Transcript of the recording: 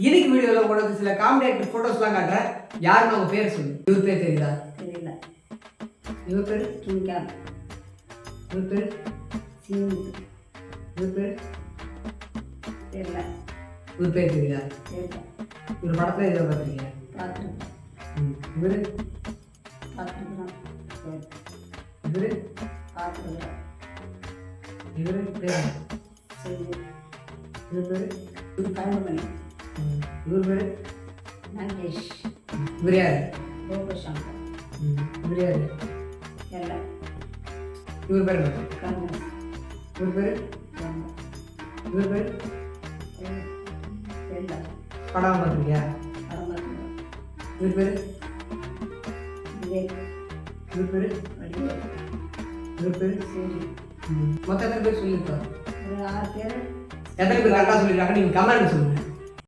இன்னைக்கு வீடியோவில் உனக்கு சில காமெடி ஆக்டர் ஃபோட்டோஸ்லாம் காட்டுறேன். யாருன்னு அவங்க பேர் சொல்லு. இவர் பேர் தெரியுதா? தெரியல. இவர் பேர் கிங்கான். இவர் பேர் சீனு. இவர் பேர் தெரியல. இவர் பேர் தெரியுதா? தெரியல. இவர் படத்தில் எதில் பார்த்துருக்கீங்க? பார்த்துருக்கேன். இவர் பார்த்துருக்குறோம். இவர் பார்த்துருக்குறோம். இவர் பேர் சரி. இவர் பேர் கவுண்டமணி. இவர் பேர் நாகேஷ். இவர் யார்? கோபசங்கர். இவர் யார்? எல்லாம். இவர் பேர் என்ன? கண்ணன். இவர் பேர் இவர் பேர் தெரியல. படம் பார்த்துருக்கியா? படம் பார்த்துருக்கோம். இவர் பேர் விவேக். இவர் பேர் வடிவேல். இவர் பேர் சரி. மொத்தம் எத்தனை பேர் சொல்லியிருக்கா? ஒரு 6 பேர். எத்தனை பேர் கரெக்டாக சொல்லியிருக்காங்க நீங்கள் கமெண்ட் சொல்லுங்கள்.